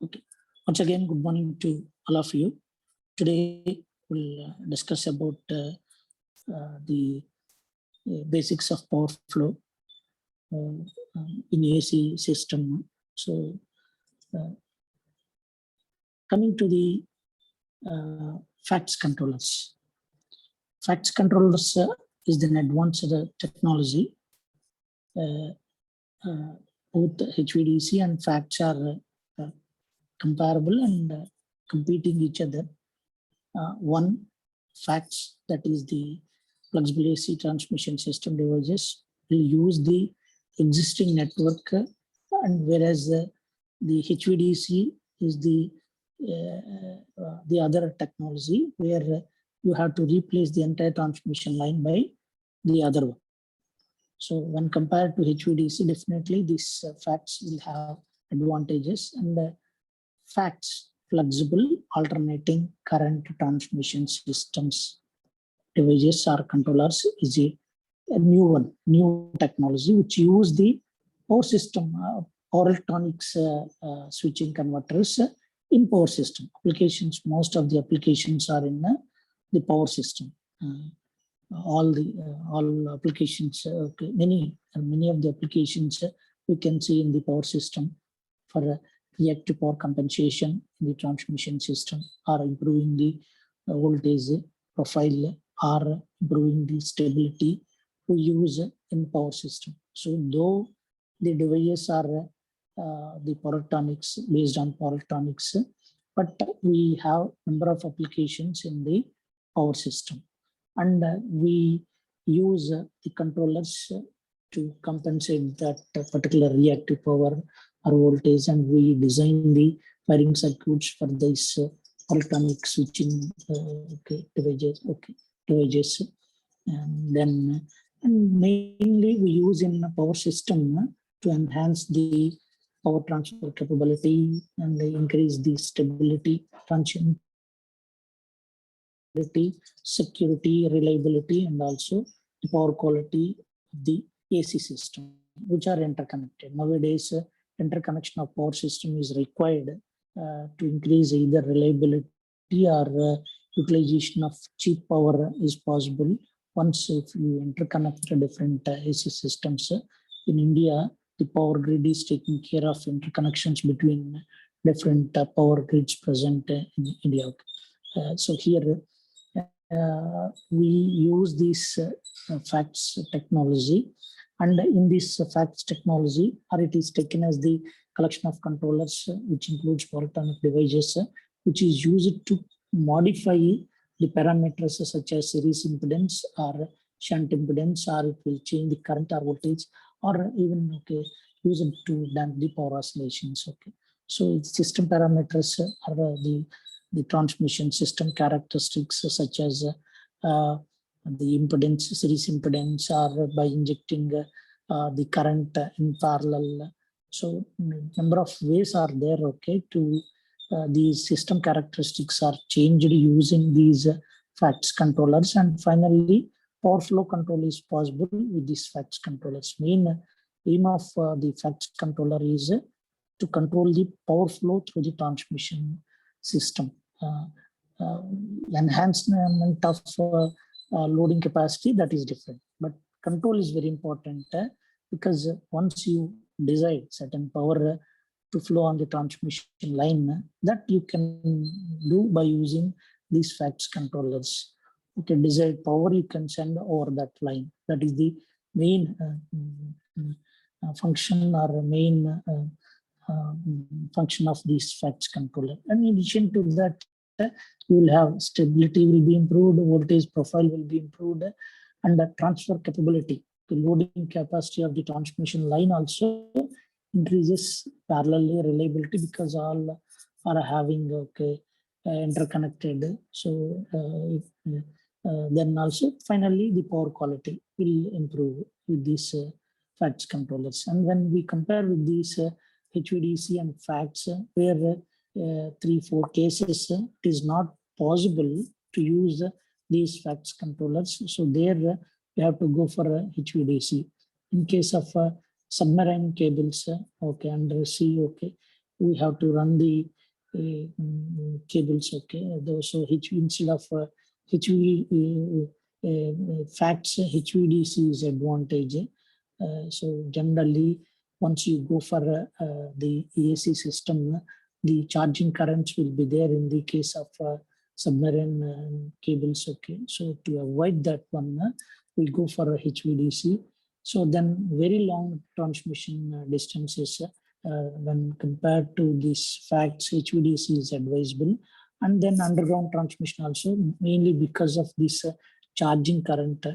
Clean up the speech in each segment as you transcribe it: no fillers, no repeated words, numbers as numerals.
Okay. Once again, good morning to all of you. Today we'll discuss about the basics of power flow in AC system. So, coming to the FACTS controllers. FACTS controllers is an advanced technology. Both HVDC and FACTS are comparable and competing each other. One FACTS, that is the flexible AC transmission system devices, will use the existing network, and whereas the HVDC is the other technology where you have to replace the entire transmission line by the other one. So when compared to HVDC, definitely these FACTS will have advantages, and FACTS, flexible alternating current transmission systems devices or controllers, is a new technology which use the power system, power electronics switching converters in power system applications. Most of the applications are in the power system. All applications, many of the applications we can see in the power system for reactive power compensation in the transmission system, are improving the voltage profile, are improving the stability we use in power system. So though the devices are the power electronics, based on power electronics, but we have number of applications in the power system, and we use the controllers to compensate that particular reactive power or voltage, and we design the wiring circuits for this electronic switching devices. And then mainly we use in the power system to enhance the power transfer capability and increase the stability, function, security, reliability, and also the power quality of the AC system, which are interconnected. Nowadays, interconnection of power system is required to increase either reliability or utilization of cheap power is possible once if you interconnect different AC systems. In India, the power grid is taking care of interconnections between different power grids present in India. So here we use this FACTS technology, and in this FACTS technology, or it is taken as the collection of controllers, which includes power electronic devices, which is used to modify the parameters such as series impedance or shunt impedance, or it will change the current or voltage, or even use it to damp the power oscillations. So system parameters are the transmission system characteristics, such as the impedance, series impedance, or by injecting the current in parallel. So number of ways are there to these system characteristics are changed using these FACTS controllers. And finally, power flow control is possible with these FACTS controllers. Main aim of the FACTS controller is to control the power flow through the transmission system. Enhancement of loading capacity, that is different, but control is very important because once you decide certain power to flow on the transmission line, that you can do by using these FACTS controllers. Desired power you can send over that line. That is the main function or main function of this FACTS controller. And in addition to that, you will have stability will be improved, voltage profile will be improved, and the transfer capability, the loading capacity of the transmission line also increases parallelly, reliability, because all are having interconnected. So then also finally the power quality will improve with these FACTS controllers. And when we compare with these HVDC and FACTS, where 3-4 cases it is not possible to use these FACTS controllers, so there you have to go for HVDC. In case of submarine cables, under sea, we have to run the cables. Okay, so instead of HV facts, HVDC is advantage. So generally, once you go for the AC system, the charging currents will be there in the case of submarine cables. Okay, so to avoid that one, we go for a HVDC. So then very long transmission distances, when compared to these facts, HVDC is advisable. And then underground transmission also, mainly because of this charging current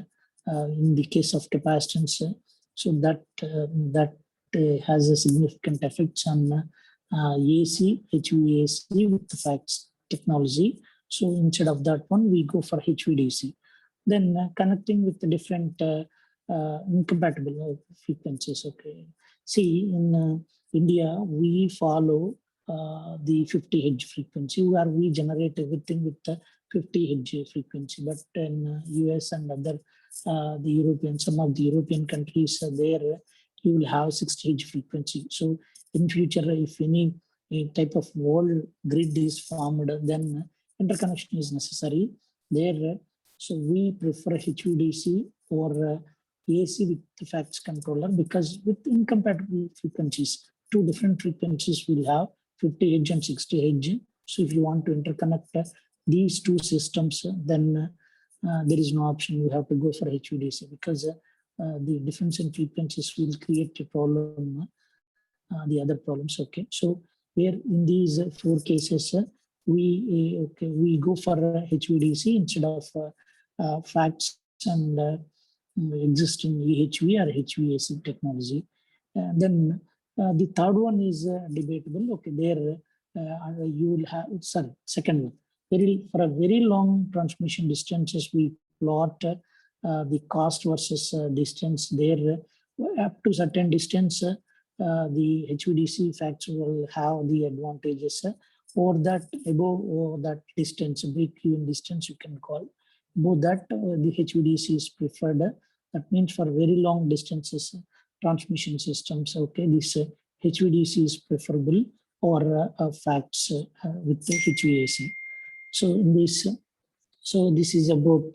in the case of capacitance. So that has a significant effects on AC, HVAC with the facts technology. So instead of that one, we go for HVDC. Then connecting with the different incompatible frequencies. Okay, see in India we follow the 50 Hz frequency, where we generate everything with the 50 Hz frequency. But in US and other the European, some of the European countries, there you will have 60 Hz frequency. So in future, if any type of world grid is formed, then interconnection is necessary there. So we prefer HVDC or AC with the facts controller, because with incompatible frequencies, two different frequencies will have 50 Hz and 60 Hz. So if you want to interconnect these two systems, then there is no option. You have to go for HVDC, because the difference in frequencies will create a problem, the other problems. Okay, so where in these four cases, we go for HVDC instead of facts and existing EHV or HVAC technology. Then the third one is debatable. Okay, there you will have, sorry, second one. For a very long transmission distances, we plot the cost versus distance. There, up to certain distance, the HVDC facts will have the advantages. Or that, above that distance, break-even distance you can call. Above that, the HVDC is preferred. That means for very long distances, transmission systems, okay, this HVDC is preferable, or facts with the HVAC. So in this, so this is about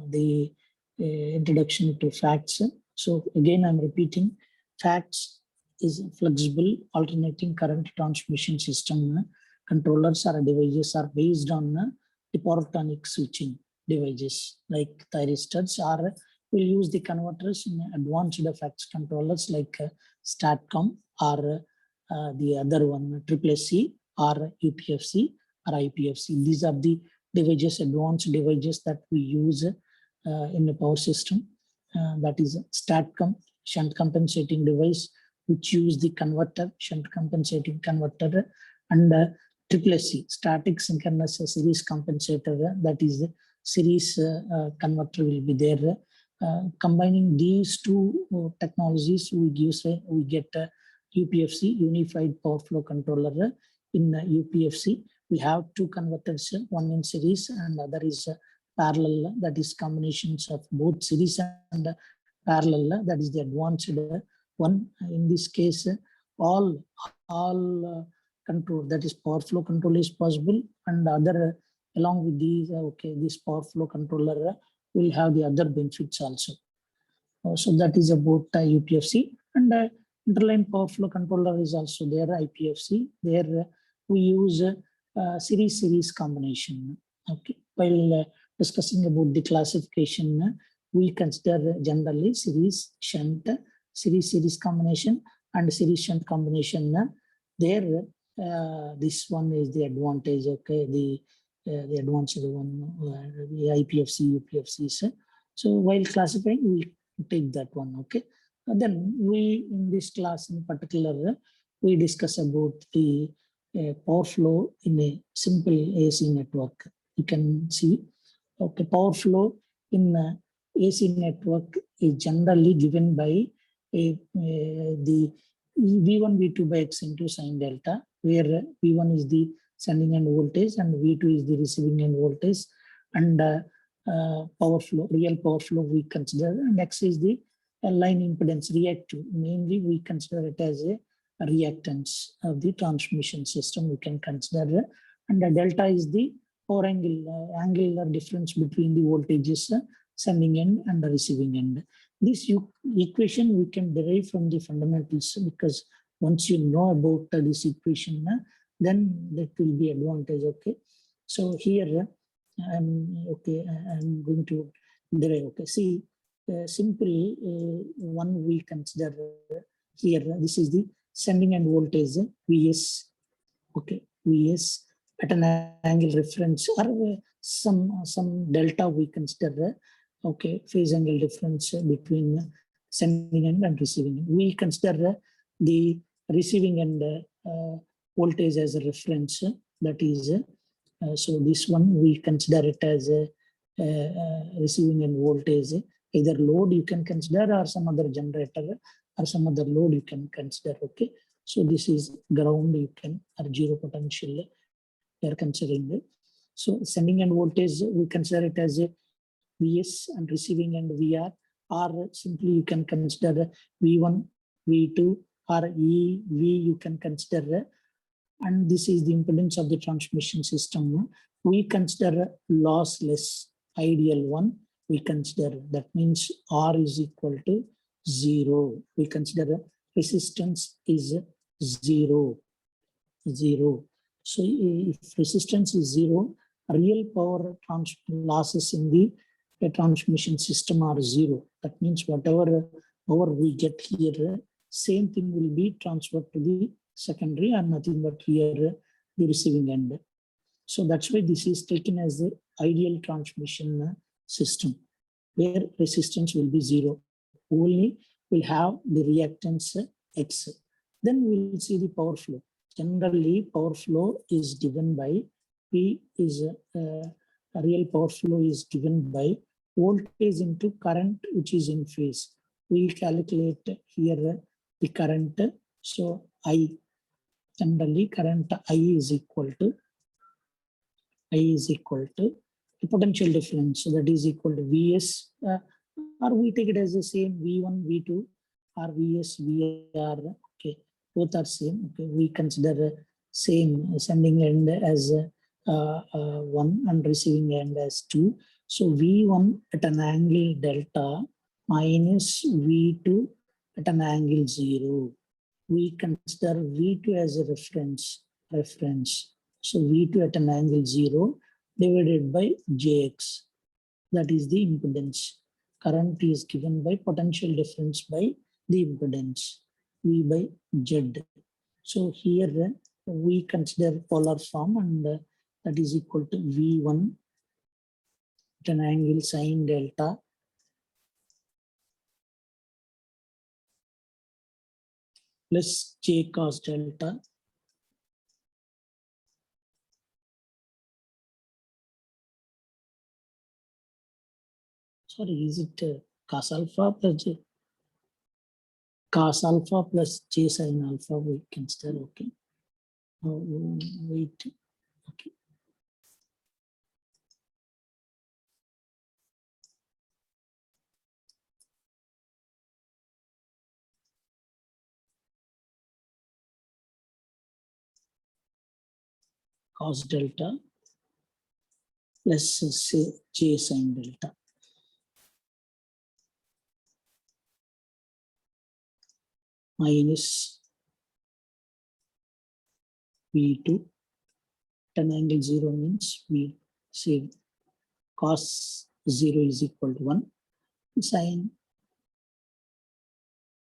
the introduction to facts. So again, I'm repeating, facts is flexible alternating current transmission system. Controllers or devices are based on hypertonic switching devices like thyristors, or will use the converters in advanced facts controllers like STATCOM, or the other one, CCC, or UPFC or IPFC. These are the devices, advanced devices that we use in the power system. That is STATCOM, shunt compensating device, which use the converter, shunt compensating converter, and CCC, static synchronous series compensator, that is series converter will be there. Combining these two technologies, we get UPFC, Unified Power Flow Controller. In UPFC, we have two converters, one in series and other is parallel, that is combinations of both series and parallel, that is the advanced one. In this case, all control, that is power flow control, is possible, and other along with these, okay, this power flow controller will have the other benefits also. So that is about UPFC. And interline power flow controller is also there, IPFC. There we use series combination. Okay, while discussing about the classification, we consider generally series shunt, series combination, and series shunt combination. There, this one is the advantage. Okay, the advanced one, the IPFC, UPFCs. So while classifying, we take that one. Okay, and then we, in this class in particular, we discuss about the power flow in a simple AC network. You can see, okay, power flow in AC network is generally given by the V1, V2 by X into sine delta, where V1 is the sending end voltage and V2 is the receiving end voltage, and power flow, real power flow we consider, and X is the line impedance reactive. Mainly we consider it as a reactance of the transmission system we can consider, and the delta is the power angular difference between the voltages sending end and the receiving end. This equation we can derive from the fundamentals, because once you know about this equation, then that will be advantage. Okay, so here I'm going to derive. Okay, see, simply one we consider here, this is the sending end voltage Vs. Okay, Vs at an angle reference, or some delta we consider. Okay, phase angle difference between sending end and receiving end. We consider the receiving end voltage as a reference. That is, so this one we consider it as a receiving end voltage. Either load you can consider, or some other generator, or some other load you can consider. Okay, so this is ground, you can, or zero potential we are considering it. So sending end voltage we consider it as a Vs, and receiving end VR, or simply you can consider V1, V2, or EV you can consider. And this is the impedance of the transmission system. We consider lossless ideal one. We consider, that means R is equal to 0. We consider resistance is 0. So if resistance is 0, real power losses in the transmission system are 0. That means whatever power we get here, same thing will be transferred to the secondary, and nothing but here the receiving end. So that's why this is taken as the ideal transmission system, where resistance will be 0. Only will have the reactance X. Then we'll see the power flow. Generally, power flow is given by P is real power flow is given by voltage into current which is in phase. We calculate here the current. So I, generally current I is equal to the potential difference. So that is equal to Vs, or we take it as the same V1, V2, or Vs, VR. Okay, both are same. Okay, we consider same sending end as 1 and receiving end as 2. So V1 at an angle delta minus V2 at an angle 0. We consider V2 as a reference. So V2 at an angle 0 divided by Jx. That is the impedance. Current is given by potential difference by the impedance, V by Z. So here we consider polar form, and that is equal to V1 at an angle sine delta plus J cos delta is it cos alpha plus J? Cos alpha plus J sin alpha we consider. Okay. Oh, wait. Okay. Cos delta plus J sin delta minus V2 at an angle 0 means we say cos 0 is equal to 1, sin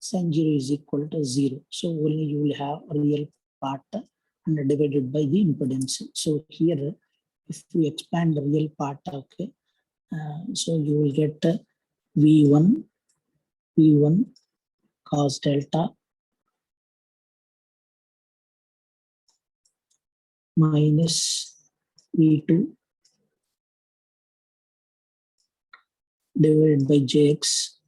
0 is equal to 0. So only you will have a real part and divided by the impedance. So here, if we expand the real part, okay, so you will get V1 cos delta minus V2 divided by Jx,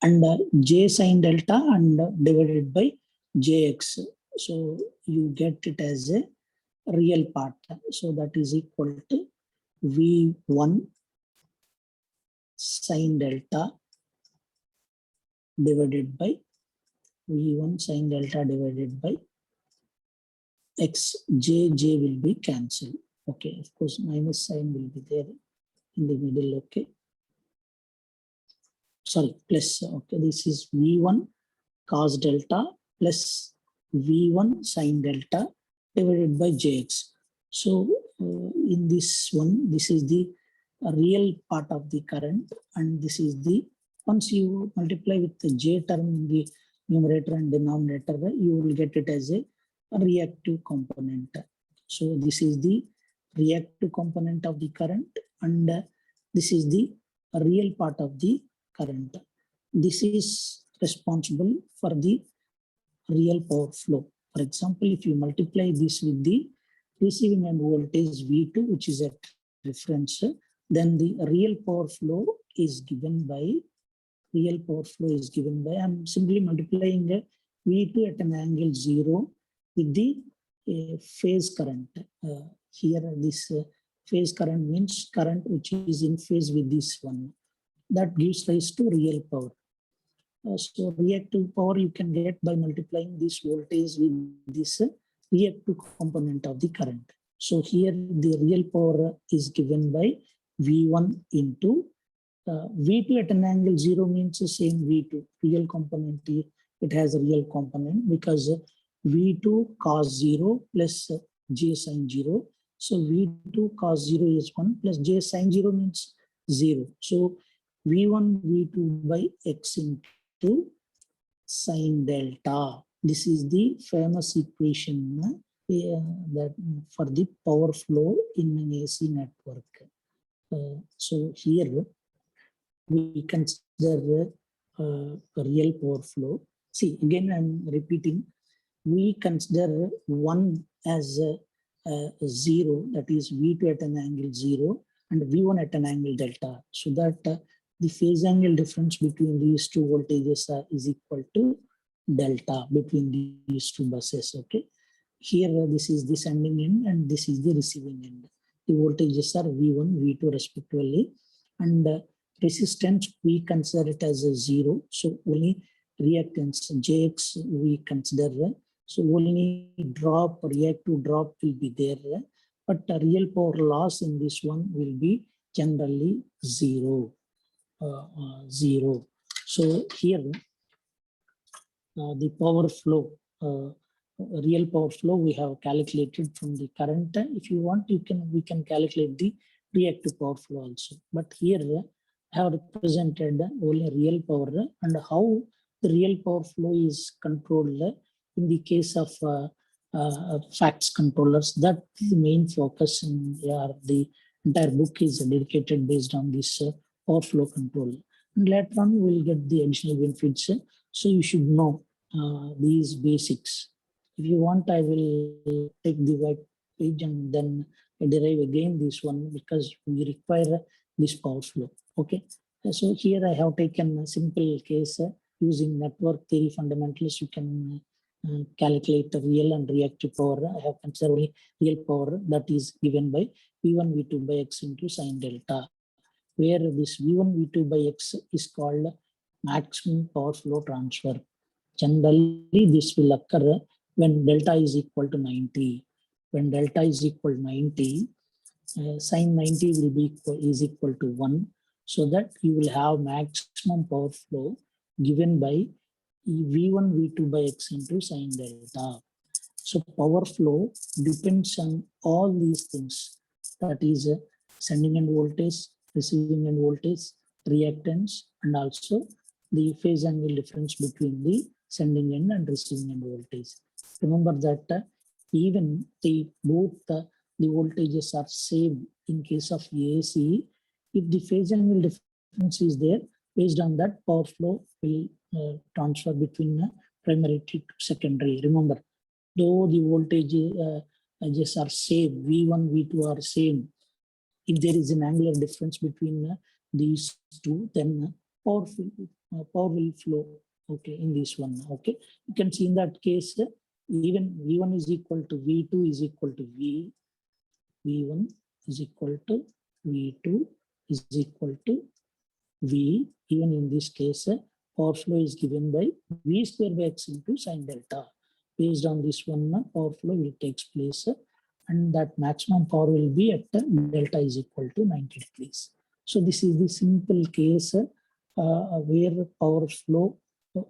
and J sin delta and divided by Jx. So you get it as a real part. So that is equal to V1 sin delta divided by V1 sine delta divided by X, J will be cancelled. Okay, of course, minus sign will be there in the middle. Okay. Sorry, plus. Okay, this is V1 cos delta plus V1 sine delta divided by Jx. So in this one, this is the real part of the current, and this is the, once you multiply with the J term in the numerator and denominator, you will get it as a reactive component. So this is the reactive component of the current, and this is the real part of the current. This is responsible for the real power flow. For example, if you multiply this with the receiving end voltage V2, which is at reference, then the real power flow is given by, I'm simply multiplying V2 at an angle 0 with the phase current. Here this phase current means current which is in phase with this one. That gives rise to real power. So reactive power you can get by multiplying this voltage with this reactive component of the current. So here the real power is given by V1 into V2 at an angle 0 means the same V2. Real component, it has a real component because V2 cos 0 plus J sin 0. So V2 cos 0 is 1 plus J sin 0 means 0. So V1 V2 by X into sine delta. This is the famous equation that for the power flow in an AC network. So here we consider real power flow. See, again, I'm repeating, we consider 1 as a 0, that is V2 at an angle 0 and V1 at an angle delta, so that the phase angle difference between these two voltages is equal to delta between these two buses. Okay, here this is the sending end and this is the receiving end. The voltages are V1, V2 respectively, and resistance we consider it as a 0. So only reactance Jx we consider. So only drop, reactive drop will be there, but the real power loss in this one will be generally 0. 0. So here the power flow, real power flow we have calculated from the current. If you want, we can calculate the reactive power flow also. But here I have represented only real power and how the real power flow is controlled in the case of FACTS controllers. That is the main focus in the entire book is dedicated based on this power flow control. And later on we'll get the additional benefits. So you should know these basics. If you want, I will take the white page and then I derive again this one because we require this power flow. Okay. So here I have taken a simple case using network theory fundamentals. You can calculate the real and reactive power. I have considered only real power that is given by V1 V2 by X into sine delta, where this V1 V2 by X is called maximum power flow transfer. Generally, this will occur when delta is equal to 90. When delta is equal to 90, sine 90 will be is equal to 1, so that you will have maximum power flow given by V1 V2 by X into sine delta. So power flow depends on all these things, that is sending end voltage, receiving end voltage, reactance, and also the phase angle difference between the sending end and receiving end voltage. Remember that even both the voltages are same in case of AC, if the phase angle difference is there, based on that power flow will transfer between primary to secondary. Remember, though the voltages are same, V1, V2 are same, if there is an angular difference between these two, then power will flow. Okay, in this one. Okay, you can see in that case, even V1 is equal to V2 is equal to V. V1 is equal to V2 is equal to V. Even in this case, power flow is given by V square by X into sine delta. Based on this one, power flow will take place and that maximum power will be at delta is equal to 90 degrees. So this is the simple case where power flow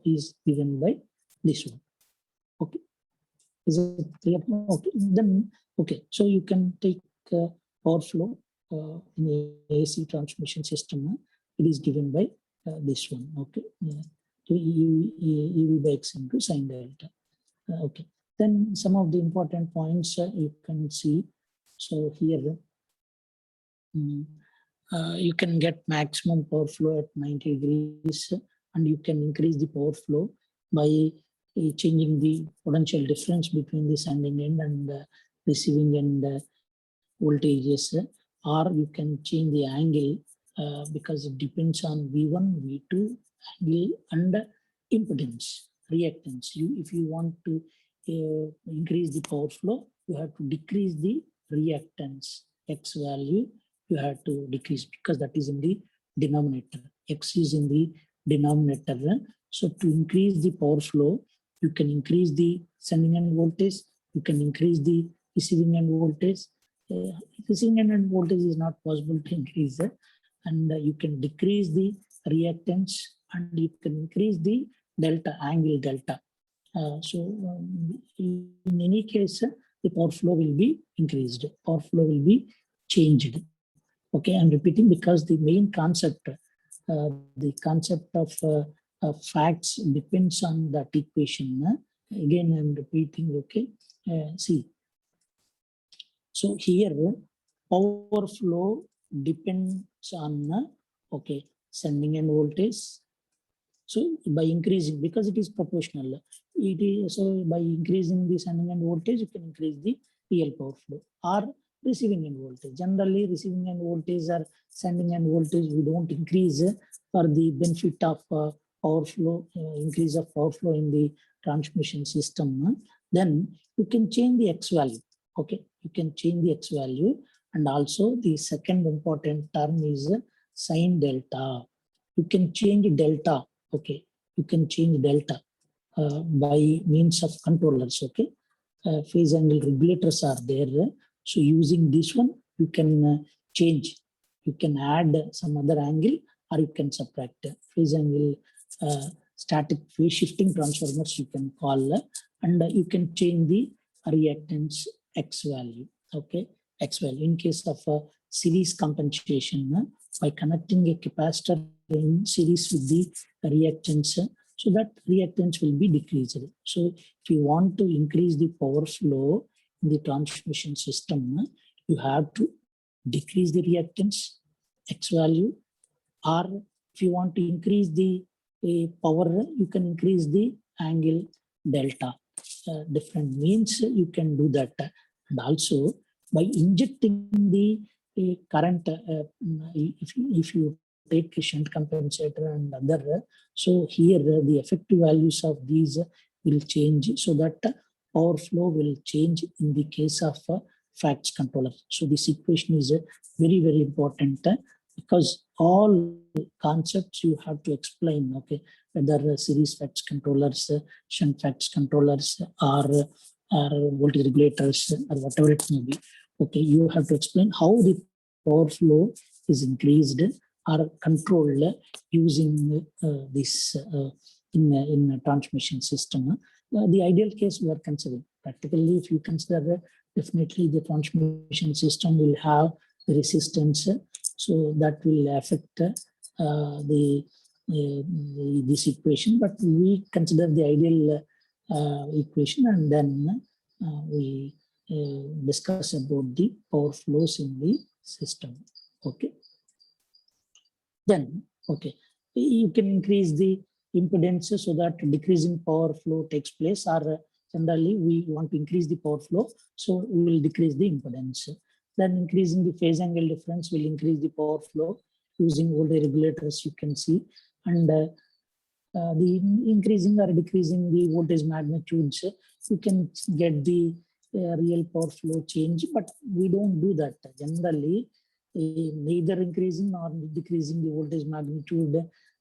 is given by this one. Okay, is it clear? Okay, then okay, so you can take power flow in AC transmission system. It is given by this one. Okay, EV by X into sine delta. Okay, then some of the important points you can see. So here you can get maximum power flow at 90 degrees, and you can increase the power flow by changing the potential difference between the sending end and receiving end voltages, or you can change the angle because it depends on V1, V2 angle and impedance, reactance. If you want to increase the power flow, you have to decrease the reactance X value. You have to decrease because that is in the denominator. X is in the denominator. So to increase the power flow, you can increase the sending end voltage, you can increase the receiving end voltage. Receiving end voltage is not possible to increase, and you can decrease the reactance and you can increase the delta, angle delta. In any case, the power flow will be increased, power flow will be changed. Okay, I'm repeating because the main concept, the concept of facts depends on that equation. Again, I'm repeating. Okay, see. So here, power flow depends on okay, sending end voltage. So by increasing, because it is proportional, it is so by increasing the sending end voltage, you can increase the real power flow or receiving end voltage. Generally, receiving end voltage or sending end voltage, we don't increase for the benefit of power flow, increase of power flow in the transmission system. Then you can change the X value. Okay, you can change the X value, and also the second important term is sine delta. You can change delta. Okay, you can change delta by means of controllers. Okay, phase angle regulators are there. So using this one, you can change. You can add some other angle, or you can subtract phase angle. Static phase shifting transformers you can call, and you can change the reactance X value. Okay, X value in case of series compensation by connecting a capacitor in series with the reactance, so that reactance will be decreased. So if you want to increase the power flow in the transmission system, you have to decrease the reactance X value, or if you want to increase the power, you can increase the angle delta. Different means you can do that, and also by injecting the current, if you take a shunt compensator and other, so here the effective values of these will change, so that power flow will change in the case of FACTS controller. So this equation is very, very important because all concepts you have to explain. Okay, whether series FACTS controllers, shunt FACTS controllers, or voltage regulators, or whatever it may be. Okay, you have to explain how the power flow is increased or controlled using this in a transmission system. The ideal case we are considering. Practically, if you consider, definitely the transmission system will have the resistance, so that will affect this equation. But we consider the ideal equation, and then we discuss about the power flows in the system. Okay. Then, okay, you can increase the impedance so that decreasing power flow takes place, or generally we want to increase the power flow, so we will decrease the impedance. Then increasing the phase angle difference will increase the power flow using voltage regulators, you can see, and the increasing or decreasing the voltage magnitudes, you can get the real power flow change, but we don't do that. Generally, neither increasing or decreasing the voltage magnitude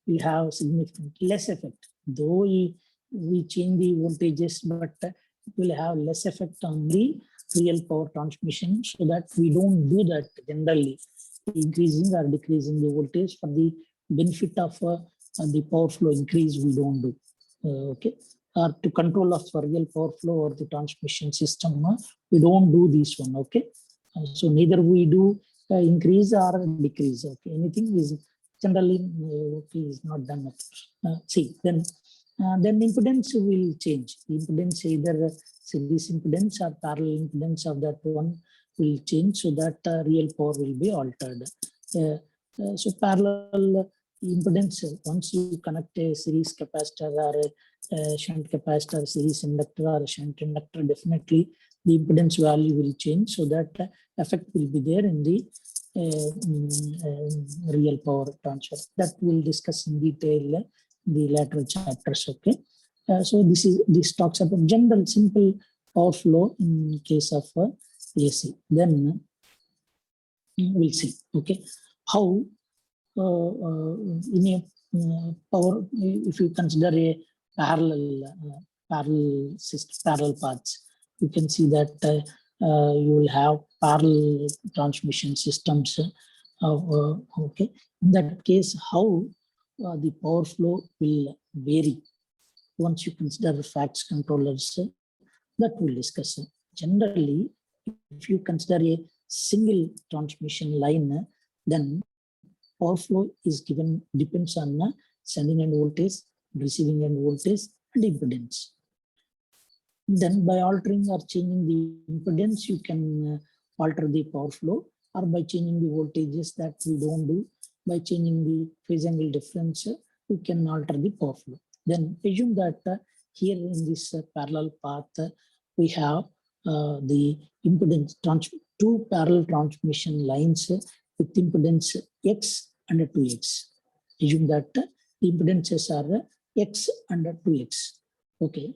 will have significant less effect. Though we change the voltages, but it will have less effect on the real power transmission, so that we don't do that generally, increasing or decreasing the voltage for the benefit of the power flow increase. We don't do okay, or to control of real power flow or the transmission system, we don't do this one. Okay, so neither we do increase or decrease. Okay, anything is generally okay, is not done. See, then impedance will change. The impedance, either series impedance or parallel impedance of that one will change, so that real power will be altered. So parallel impedance, once you connect a series capacitor or a shunt capacitor, series inductor or a shunt inductor, definitely the impedance value will change, so that effect will be there in the real power transfer. That we'll discuss in detail the later chapters. Okay, so this talks about general simple power flow in case of AC. Then we'll see. Okay, how in a power, if you consider a parallel system, parallel paths, you can see that you will have parallel transmission systems. Okay, in that case, how the power flow will vary once you consider FACTS controllers, that we'll discuss. Generally, if you consider a single transmission line, then power flow is given, depends on sending end voltage, receiving end voltage, and impedance. Then by altering or changing the impedance, you can alter the power flow, or by changing the voltages, that we don't do. By changing the phase angle difference, we can alter the power flow. Then assume that here in this parallel path, we have the impedance, two parallel transmission lines with impedance X and 2X. Assume that the impedances are X and 2X. Okay,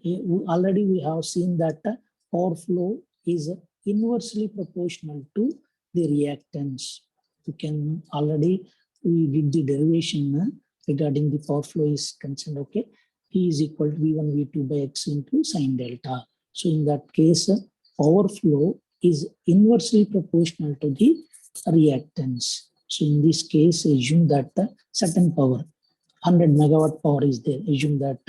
already we have seen that power flow is inversely proportional to the reactance. You can already, we did the derivation regarding the power flow is concerned. Okay, P is equal to V1 V2 by X into sine delta. So in that case, power flow is inversely proportional to the reactance. So in this case, assume that certain power, 100 megawatt power is there. Assume that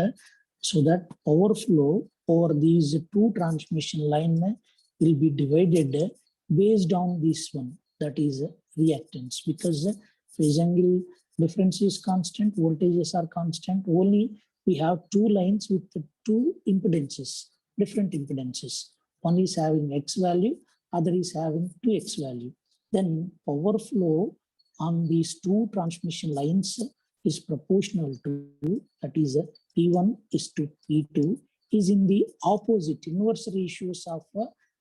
so that power flow over these two transmission line will be divided based on this one, that is reactance, because phase angle difference is constant, voltages are constant. Only we have two lines with two impedances, different impedances. One is having X value, other is having 2X value. Then power flow on these two transmission lines is proportional to, that is P1 is to P2, is in the opposite inverse ratios of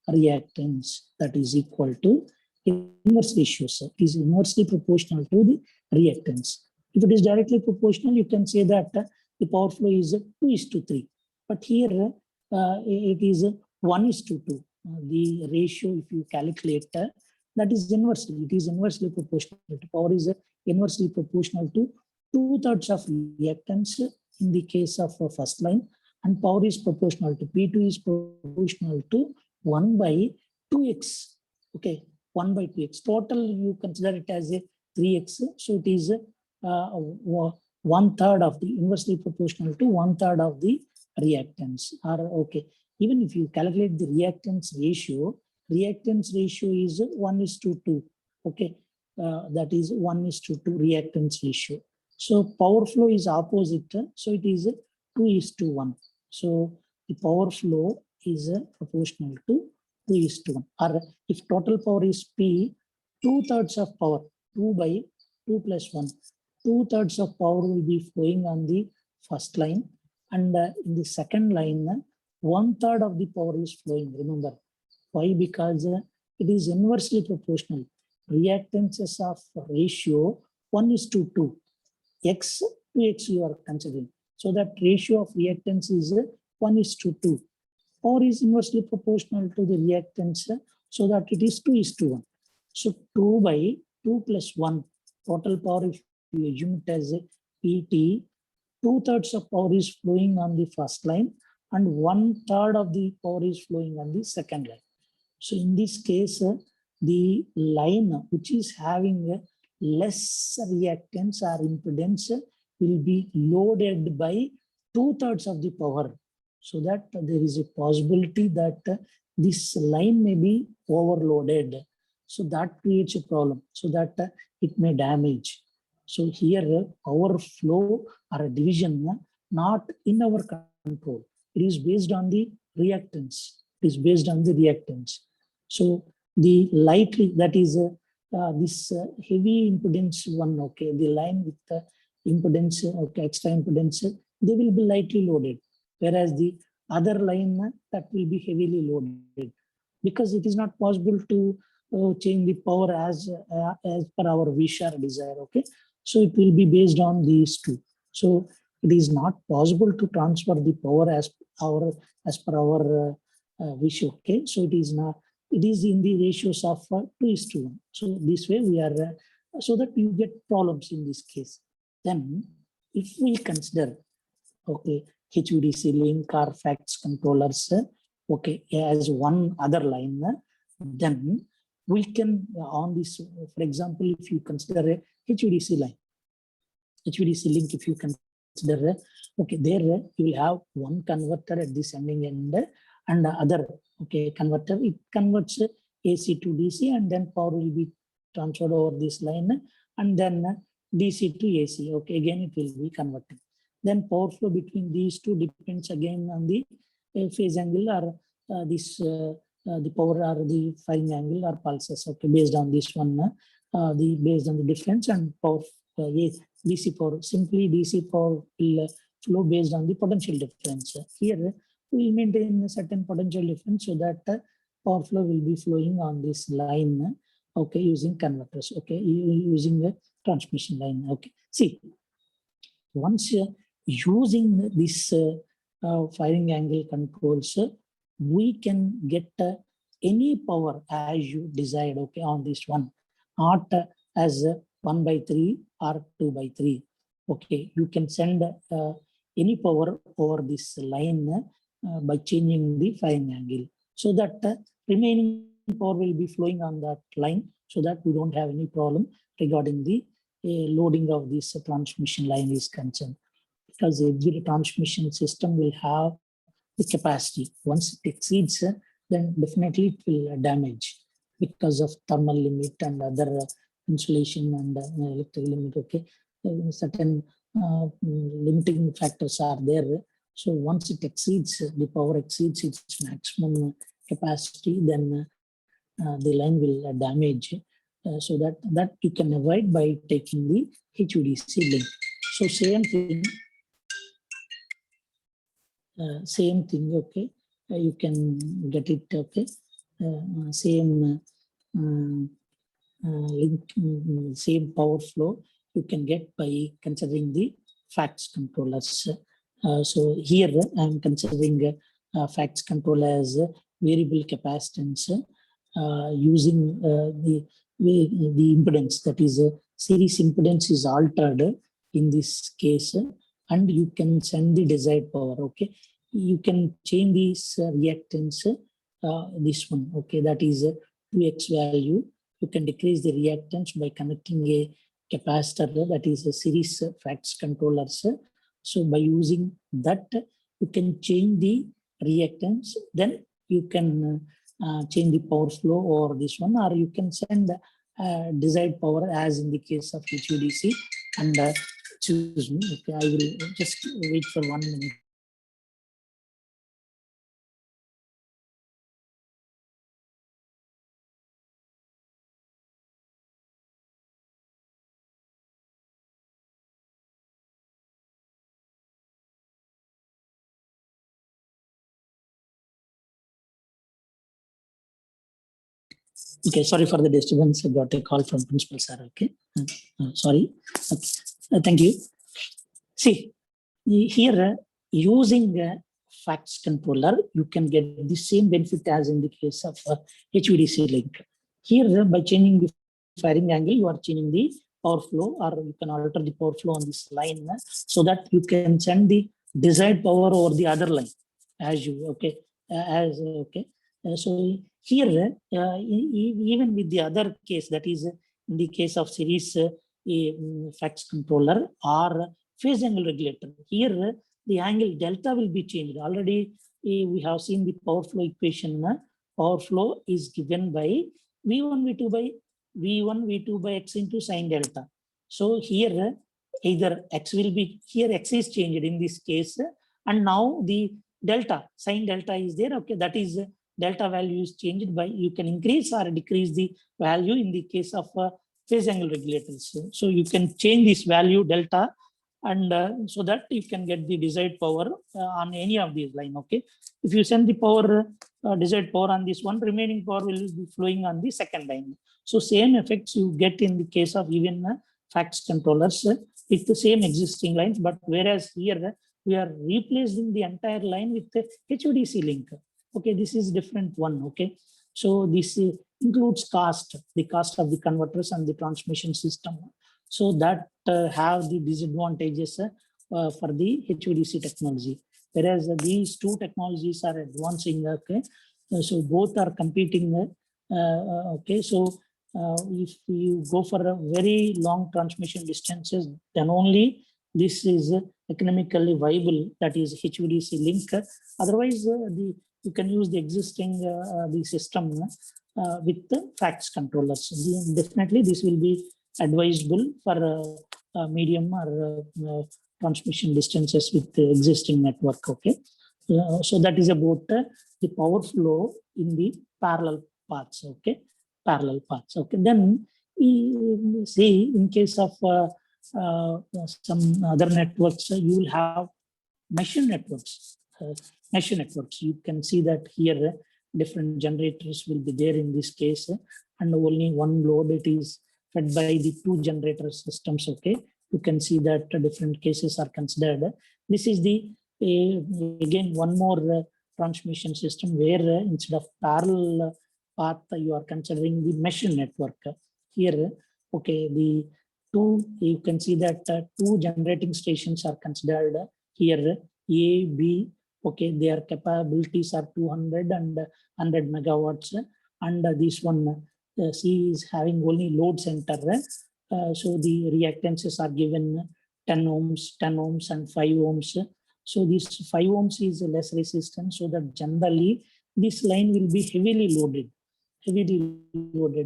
reactance, that is equal to inverse ratios. It is inversely proportional to the reactance. If it is directly proportional, you can say that the power flow is 2:3. But here it is 1:2. The ratio, if you calculate, that is inversely. It is inversely proportional. The power is inversely proportional to 2/3 of reactance in the case of first line, and power is proportional to P2 is proportional to 1/2x. Okay, 1/2x. Total, you consider it as a 3x. So it is 1/3 of the, inversely proportional to 1/3 of the reactance. Or okay, even if you calculate the reactance ratio is 1:2. Okay, that is 1:2 reactance ratio. So power flow is opposite, so it is 2:1. So the power flow is proportional to 2:1. Or if total power is P, 2/3 of power, 2/2 plus 1, 2/3 of power will be flowing on the first line, and in the second line, 1/3 of the power is flowing. Remember why? Because it is inversely proportional. Reactances of ratio 1:2. X to X you are considering. So that ratio of reactance is 1:2. Power is inversely proportional to the reactance, so that it is 2:1. So 2/2 plus 1, total power, if you assume it as PT, 2/3 of power is flowing on the first line and 1/3 of the power is flowing on the second line. So in this case, the line which is having less reactance or impedance will be loaded by 2/3 of the power, so that there is a possibility that this line may be overloaded. So that creates a problem, so that it may damage. So here power flow or a division not in our control. It is based on the reactance. It is based on the reactance. So the lightly, that is this heavy impedance one, okay, the line with the impedance, okay, extra impedance, they will be lightly loaded, whereas the other line that will be heavily loaded, because it is not possible to change the power as per our wish or desire, okay. So it will be based on these two. So it is not possible to transfer the power as per our wish, okay. So it is not. It is in the ratios of 2:1. So this way we are, so that you get problems in this case. Then if we consider, okay, HVDC link or FACTS controllers, okay, as one other line, then we can on this, for example, if you consider a HVDC line, HVDC link, if you consider, okay, there you will have one converter at the sending end and the other, okay, converter, it converts AC to DC, and then power will be transferred over this line, and then DC to AC, okay, again it will be converted. Then power flow between these two depends again on the phase angle or the power or the firing angle or pulses, okay, based on this one, based on the difference, and power DC power, simply DC power will flow based on the potential difference. Here we maintain a certain potential difference, so that power flow will be flowing on this line, okay, using converters, okay, using a transmission line, okay. See, once using this firing angle controls, we can get any power as you desired, okay, on this one, not as 1/3 or 2/3, okay. You can send any power over this line by changing the firing angle, so that remaining power will be flowing on that line, so that we don't have any problem regarding the loading of this transmission line is concerned, because every transmission system will have the capacity. Once it exceeds, then definitely it will damage because of thermal limit and other insulation and electric limit, okay. Certain limiting factors are there. So once it exceeds, the power exceeds its maximum capacity, then the line will damage. So that you can avoid by taking the HVDC link. So same thing, okay. You can get it, okay. Same link, same power flow you can get by considering the FACTS controllers. So here I'm considering FACTS controller as variable capacitance using the impedance, that is series impedance is altered in this case, and you can send the desired power, okay. You can change this reactance, this one, okay, that is 2x value. You can decrease the reactance by connecting a capacitor, that is a series FACTS controllers. So by using that, you can change the reactance, then you can change the power flow or this one, or you can send desired power as in the case of HVDC. And excuse me, okay, I will just wait for 1 minute. Okay, sorry for the disturbance. I got a call from principal sir. Okay, sorry. Okay. Thank you. See, here using FACTS controller, you can get the same benefit as in the case of HVDC link. Here, by changing the firing angle, you are changing the power flow, or you can alter the power flow on this line so that you can send the desired power over the other line as you, okay, okay. So here, even with the other case, that is in the case of series FACTS controller or phase angle regulator, here the angle delta will be changed. Already we have seen the power flow equation. Power flow is given by V1 V2 by V1 V2 by X into sine delta. So here either X will be, here X is changed in this case, and now the delta, sine delta is there. Okay, that is delta value is changed by, you can increase or decrease the value in the case of phase angle regulators. So you can change this value delta, and so that you can get the desired power on any of these line. Okay, if you send the power desired power on this one, remaining power will be flowing on the second line. So same effects you get in the case of even FACTS controllers with the same existing lines, but whereas here we are replacing the entire line with the HVDC link. Okay, this is different one. Okay, so this includes cost, the cost of the converters and the transmission system. So that have the disadvantages for the HVDC technology, whereas these two technologies are advancing. Okay, so both are competing. Okay, so if you go for a very long transmission distances, then only this is economically viable, that is HVDC link. Otherwise, you can use the existing the system with the FACTS controllers. Definitely, this will be advisable for medium or transmission distances with the existing network. Okay, so that is about the power flow in the parallel paths. Okay, parallel paths. Okay, then we see in case of some other networks, you will have mesh networks. Mesh networks, you can see that here different generators will be there in this case, and only one load it is fed by the two generator systems. Okay, you can see that different cases are considered. This is the again one more transmission system where instead of parallel path, you are considering the mesh network. Here, okay, the two, you can see that two generating stations are considered here, A, B. Okay, their capabilities are 200 and 100 megawatts, and this one C is having only load center. So the reactances are given 10 ohms, 10 ohms, and 5 ohms. So this 5 ohms is less resistance, so that generally this line will be heavily loaded.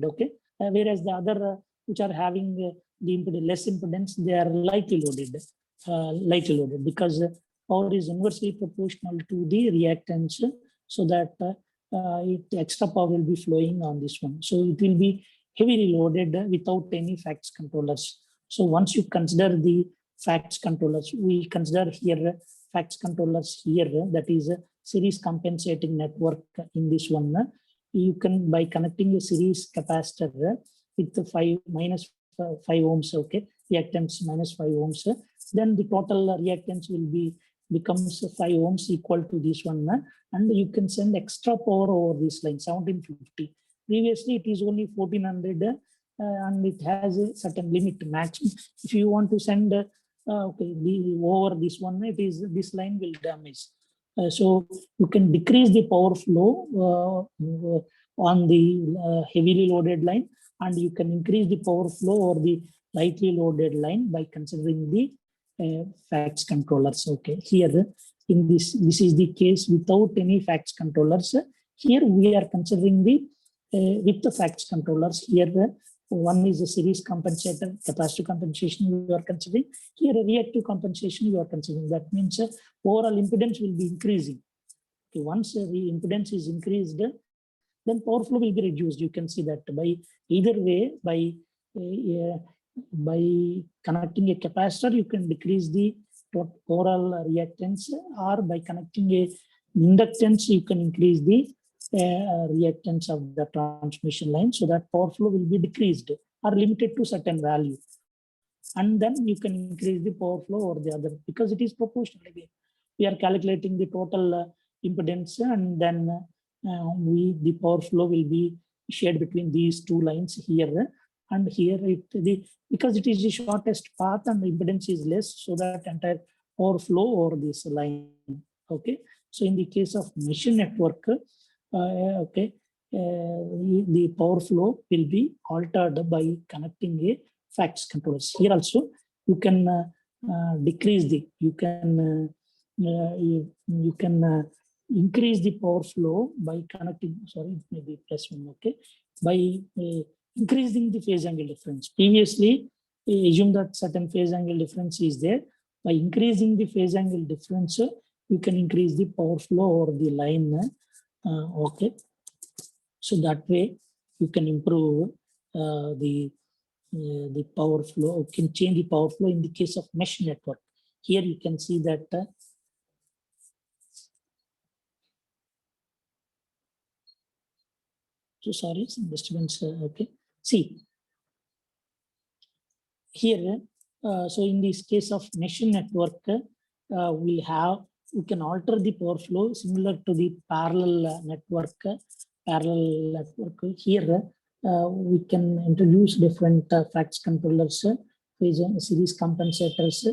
Okay, whereas the other which are having the less impedance, they are lightly loaded. Because power is inversely proportional to the reactance, so that extra power will be flowing on this one. So it will be heavily loaded without any FACTS controllers. So once you consider the FACTS controllers, we consider here FACTS controllers here, that is a series compensating network in this one. You can, by connecting a series capacitor with the 5 ohms, okay, reactance minus 5 ohms, then the total reactance will be becomes 5 ohms equal to this one, and you can send extra power over this line, 1750. Previously it is only 1400, and it has a certain limit maximum. If you want to send okay, over this one, it is, this line will damage. So you can decrease the power flow on the heavily loaded line, and you can increase the power flow over the lightly loaded line by considering the FACTS controllers. Okay, here in this is the case without any FACTS controllers. Here we are considering the with the FACTS controllers. Here one is a series compensator, capacitive compensation you are considering. Here a reactive compensation you are considering. That means overall impedance will be increasing. Okay, once the impedance is increased, then power flow will be reduced. You can see that by either way, by connecting a capacitor, you can decrease the overall reactance, or by connecting a inductance, you can increase the reactance of the transmission line, so that power flow will be decreased or limited to certain value. And then you can increase the power flow or the other, because it is proportional. Again, we are calculating the total impedance, and then the power flow will be shared between these two lines here, and here because it is the shortest path and the impedance is less, so that entire power flow over this line. Okay, so in the case of mesh network, the power flow will be altered by connecting a FACTS controllers. Here also you can decrease the, you can increase the power flow by connecting, sorry, maybe +1, okay, by increasing the phase angle difference. Previously, assume that certain phase angle difference is there. By increasing the phase angle difference, you can increase the power flow over the line. Okay, so that way you can improve the power flow. You can change the power flow in the case of mesh network. Here you can see that so sorry, some disturbance. Okay, see here. So in this case of mesh network, we can alter the power flow similar to the parallel network. Here we can introduce different FACTS controllers, series compensators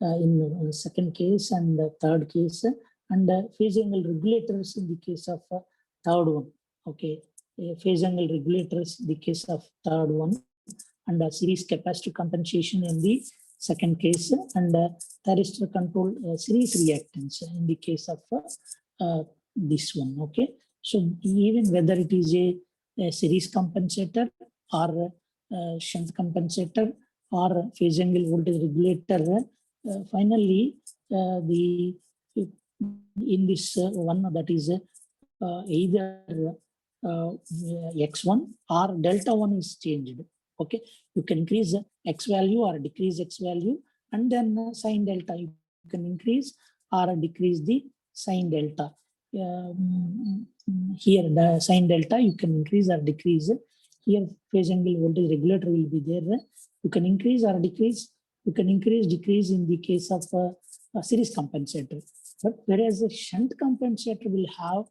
in the second case and the third case, and phase angle regulators in the case of third one. Okay, phase angle regulators in the case of third one, and series capacitor compensation in the second case, and thyristor control series reactance in the case of this one. Okay, so even whether it is a series compensator or shunt compensator or phase angle voltage regulator, finally in this one, that is either x1 or delta 1 is changed. Okay, you can increase x value or decrease x value, and then sine delta you can increase or decrease the sine delta. Here the sine delta you can increase or decrease. Here phase angle voltage regulator will be there. You can increase or decrease. You can increase, decrease in the case of a series compensator. But whereas a shunt compensator will have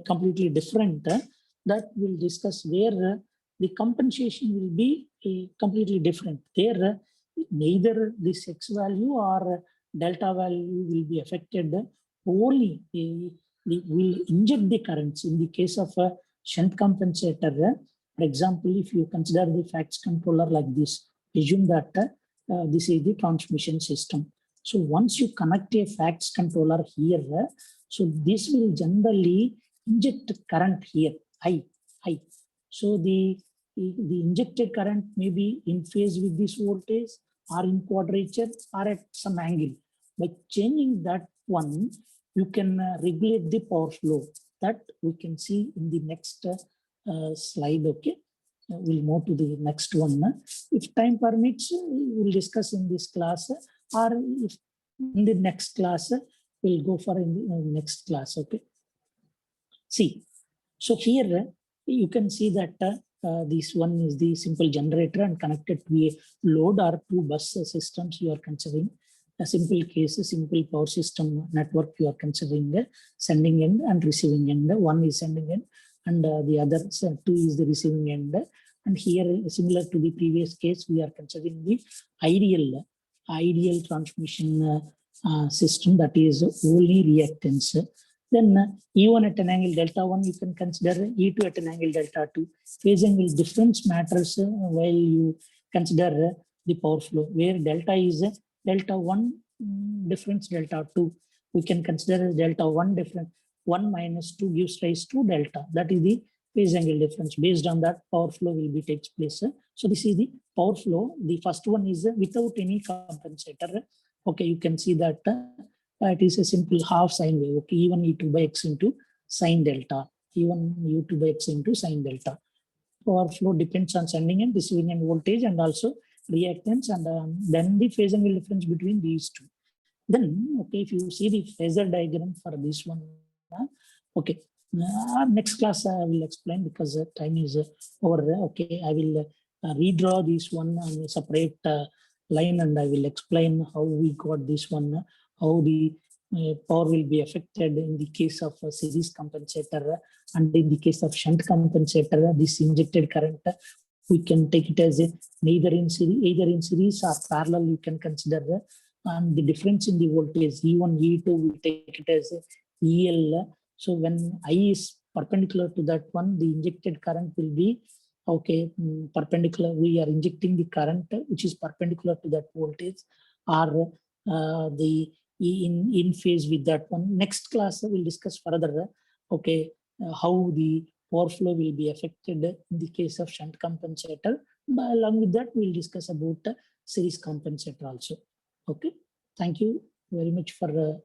completely different. That we'll discuss, where the compensation will be completely different. There, neither this x value or delta value will be affected. Only will inject the currents. In the case of a shunt compensator, for example, if you consider the FACTS controller like this, assume that this is the transmission system. So once you connect a FACTS controller here, so this will generally inject current here, I. So the injected current may be in phase with this voltage or in quadrature or at some angle. By changing that one, you can regulate the power flow. That we can see in the next slide. Okay, we'll move to the next one. If time permits, we'll discuss in this class, or if in the next class, we'll go for in the next class. Okay, see, so here you can see that this one is the simple generator and connected to a load or two bus systems you are considering. A simple case, a simple power system network you are considering, sending end and receiving end. One is sending end and the other two is the receiving end. And here, similar to the previous case, we are considering the ideal transmission system, that is only reactance. Then E1 at an angle delta 1, you can consider E2 at an angle delta 2. Phase angle difference matters while you consider the power flow, where delta is delta 1 difference delta 2. We can consider delta 1 difference. 1 minus 2 gives rise to delta. That is the phase angle difference. Based on that, power flow will be takes place. So this is the power flow. The first one is without any compensator. Okay, you can see that it is a simple half sine wave. Okay, E1 E2 by x into sine delta. E1 E2 by x into sine delta. Power flow depends on sending and receiving end voltage and also reactance, and then the phase angle difference between these two. Then, okay, if you see the phasor diagram for this one, okay, next class I will explain because time is over. Okay, I will redraw this one on a separate line, and I will explain how we got this one, how the power will be affected in the case of a series compensator, and in the case of shunt compensator, this injected current, we can take it as a either in series or parallel. You can consider and the difference in the voltage E1, E2, we take it as a EL. So when I is perpendicular to that one, the injected current will be perpendicular. We are injecting the current which is perpendicular to that voltage, or the in phase with that one. Next class we'll discuss further how the power flow will be affected in the case of shunt compensator. But along with that, we'll discuss about series compensator also. Okay, thank you very much for